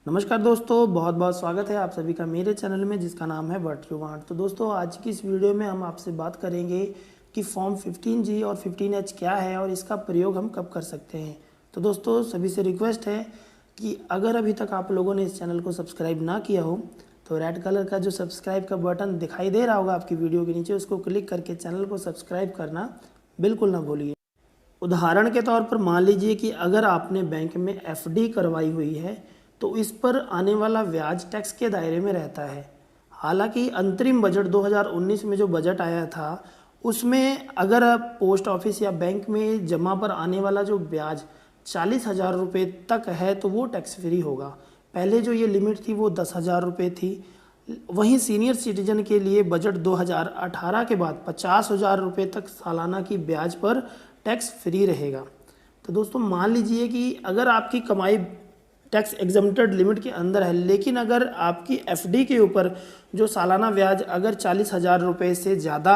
नमस्कार दोस्तों, बहुत बहुत स्वागत है आप सभी का मेरे चैनल में जिसका नाम है व्हाट यू वांट। तो दोस्तों, आज की इस वीडियो में हम आपसे बात करेंगे कि फॉर्म 15G और 15H क्या है और इसका प्रयोग हम कब कर सकते हैं। तो दोस्तों, सभी से रिक्वेस्ट है कि अगर अभी तक आप लोगों ने इस चैनल को सब्सक्राइब ना किया हो तो रेड कलर का जो सब्सक्राइब का बटन दिखाई दे रहा होगा आपकी वीडियो के नीचे, उसको क्लिक करके चैनल को सब्सक्राइब करना बिल्कुल ना भूलिए। उदाहरण के तौर पर मान लीजिए कि अगर आपने बैंक में एफडी करवाई हुई है तो इस पर आने वाला ब्याज टैक्स के दायरे में रहता है। हालांकि अंतरिम बजट 2019 में जो बजट आया था उसमें अगर आप पोस्ट ऑफिस या बैंक में जमा पर आने वाला जो ब्याज 40,000 रुपये तक है तो वो टैक्स फ्री होगा। पहले जो ये लिमिट थी वो 10,000 रुपये थी। वहीं सीनियर सिटीजन के लिए बजट 2018 के बाद 50,000 रुपये तक सालाना की ब्याज पर टैक्स फ्री रहेगा। तो दोस्तों, मान लीजिए कि अगर आपकी कमाई टैक्स एग्जम्प्टेड लिमिट के अंदर है, लेकिन अगर आपकी एफडी के ऊपर जो सालाना ब्याज अगर 40,000 रुपये से ज़्यादा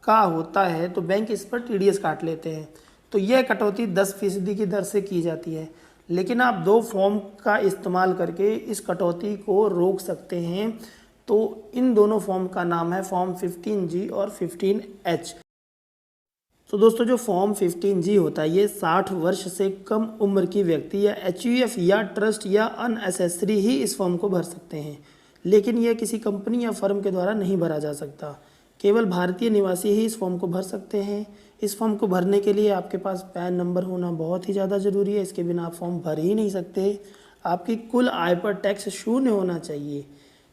का होता है तो बैंक इस पर टीडीएस काट लेते हैं। तो यह कटौती 10% की दर से की जाती है, लेकिन आप दो फॉर्म का इस्तेमाल करके इस कटौती को रोक सकते हैं। तो इन दोनों फॉर्म का नाम है फॉर्म 15G और 15H। तो दोस्तों, जो फॉर्म 15G होता है ये 60 वर्ष से कम उम्र की व्यक्ति या एचयूएफ या ट्रस्ट या अनएसेसरी ही इस फॉर्म को भर सकते हैं, लेकिन यह किसी कंपनी या फर्म के द्वारा नहीं भरा जा सकता। केवल भारतीय निवासी ही इस फॉर्म को भर सकते हैं। इस फॉर्म को भरने के लिए आपके पास पैन नंबर होना बहुत ही ज़्यादा ज़रूरी है, इसके बिना आप फॉर्म भर ही नहीं सकते। आपकी कुल आय पर टैक्स शून्य होना चाहिए।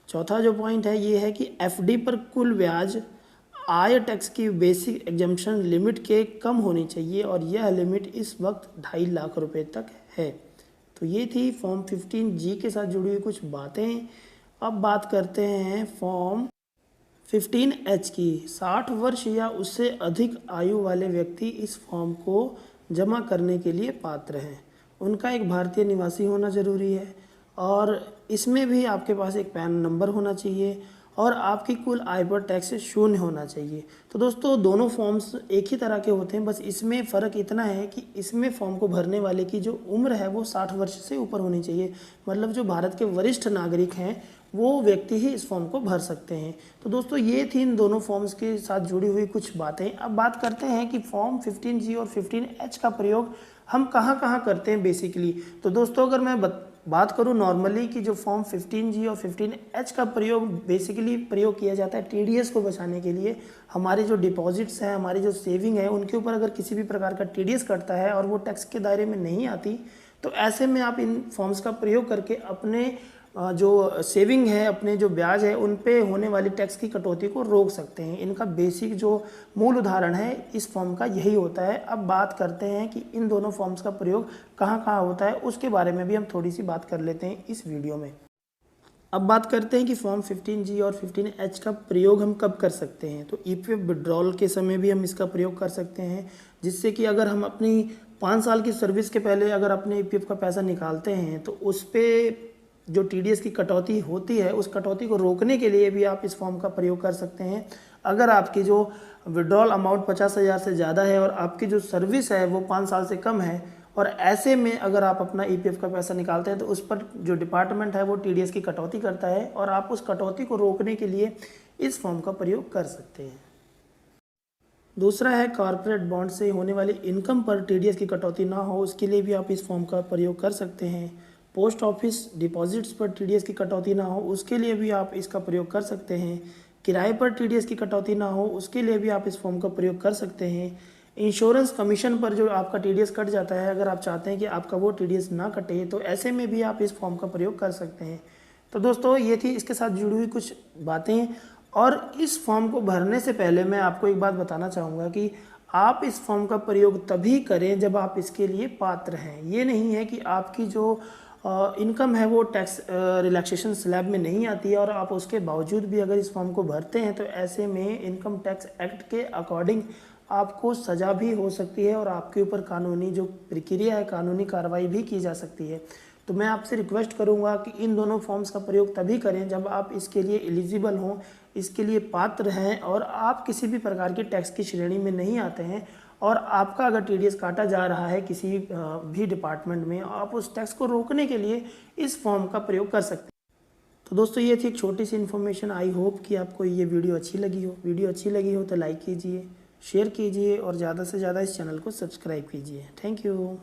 चौथा जो पॉइंट है ये है कि एफडी पर कुल ब्याज आय टैक्स की बेसिक एग्जम्पशन लिमिट के कम होनी चाहिए और यह लिमिट इस वक्त 2.5 लाख रुपए तक है। तो ये थी फॉर्म 15G के साथ जुड़ी हुई कुछ बातें। अब बात करते हैं फॉर्म 15H की। 60 वर्ष या उससे अधिक आयु वाले व्यक्ति इस फॉर्म को जमा करने के लिए पात्र हैं। उनका एक भारतीय निवासी होना ज़रूरी है और इसमें भी आपके पास एक पैन नंबर होना चाहिए और आपकी कुल आय पर टैक्स शून्य होना चाहिए। तो दोस्तों, दोनों फॉर्म्स एक ही तरह के होते हैं, बस इसमें फ़र्क इतना है कि इसमें फॉर्म को भरने वाले की जो उम्र है वो 60 वर्ष से ऊपर होनी चाहिए। मतलब जो भारत के वरिष्ठ नागरिक हैं वो व्यक्ति ही इस फॉर्म को भर सकते हैं। तो दोस्तों, ये थी इन दोनों फॉर्म्स के साथ जुड़ी हुई कुछ बातें। अब बात करते हैं कि फॉर्म 15G और 15H का प्रयोग हम कहाँ कहाँ करते हैं बेसिकली। तो दोस्तों, अगर मैं बात करूं नॉर्मली कि जो फॉर्म 15G और 15H का प्रयोग बेसिकली प्रयोग किया जाता है टीडीएस को बचाने के लिए। हमारे जो डिपॉजिट्स हैं, हमारी जो सेविंग है, उनके ऊपर अगर किसी भी प्रकार का टीडीएस कटता है और वो टैक्स के दायरे में नहीं आती तो ऐसे में आप इन फॉर्म्स का प्रयोग करके अपने जो सेविंग है, अपने जो ब्याज है, उन पे होने वाली टैक्स की कटौती को रोक सकते हैं। इनका बेसिक जो मूल उदाहरण है इस फॉर्म का यही होता है। अब बात करते हैं कि इन दोनों फॉर्म्स का प्रयोग कहाँ कहाँ होता है, उसके बारे में भी हम थोड़ी सी बात कर लेते हैं इस वीडियो में। अब बात करते हैं कि फॉर्म 15G और 15H का प्रयोग हम कब कर सकते हैं। तो ईपीएफ विड्रॉल के समय भी हम इसका प्रयोग कर सकते हैं, जिससे कि अगर हम अपनी 5 साल की सर्विस के पहले अगर अपने ईपीएफ का पैसा निकालते हैं तो उस पर जो टीडीएस की कटौती होती है उस कटौती को रोकने के लिए भी आप इस फॉर्म का प्रयोग कर सकते हैं। अगर आपकी जो विड्रॉल अमाउंट 50,000 से ज़्यादा है और आपकी जो सर्विस है वो 5 साल से कम है और ऐसे में अगर आप अपना ईपीएफ का पैसा निकालते हैं तो उस पर जो डिपार्टमेंट है वो टीडीएस की कटौती करता है और आप उस कटौती को रोकने के लिए इस फॉर्म का प्रयोग कर सकते हैं। दूसरा है कॉर्पोरेट बॉन्ड से होने वाली इनकम पर टीडीएस की कटौती ना हो, उसके लिए भी आप इस फॉर्म का प्रयोग कर सकते हैं। पोस्ट ऑफिस डिपॉजिट्स पर टीडीएस की कटौती ना हो, उसके लिए भी आप इसका प्रयोग कर सकते हैं। किराए पर टीडीएस की कटौती ना हो, उसके लिए भी आप इस फॉर्म का प्रयोग कर सकते हैं। इंश्योरेंस कमीशन पर जो आपका टीडीएस कट जाता है, अगर आप चाहते हैं कि आपका वो टीडीएस ना कटे तो ऐसे में भी आप इस फॉर्म का प्रयोग कर सकते हैं। तो दोस्तों, ये थी इसके साथ जुड़ी हुई कुछ बातें। और इस फॉर्म को भरने से पहले मैं आपको एक बात बताना चाहूँगा कि आप इस फॉर्म का प्रयोग तभी करें जब आप इसके लिए पात्र हैं। ये नहीं है कि आपकी जो इनकम है वो टैक्स रिलैक्सेशन स्लैब में नहीं आती है और आप उसके बावजूद भी अगर इस फॉर्म को भरते हैं तो ऐसे में इनकम टैक्स एक्ट के अकॉर्डिंग आपको सज़ा भी हो सकती है और आपके ऊपर कानूनी जो प्रक्रिया है, कानूनी कार्रवाई भी की जा सकती है। तो मैं आपसे रिक्वेस्ट करूंगा कि इन दोनों फॉर्म्स का प्रयोग तभी करें जब आप इसके लिए एलिजिबल हों, इसके लिए पात्र हैं और आप किसी भी प्रकार की टैक्स की श्रेणी में नहीं आते हैं और आपका अगर टीडीएस काटा जा रहा है किसी भी डिपार्टमेंट में, आप उस टैक्स को रोकने के लिए इस फॉर्म का प्रयोग कर सकते हैं। तो दोस्तों ये थी एक छोटी सी इन्फॉर्मेशन। आई होप कि आपको ये वीडियो अच्छी लगी हो। वीडियो अच्छी लगी हो तो लाइक कीजिए, शेयर कीजिए और ज़्यादा से ज़्यादा इस चैनल को सब्सक्राइब कीजिए। Thank you.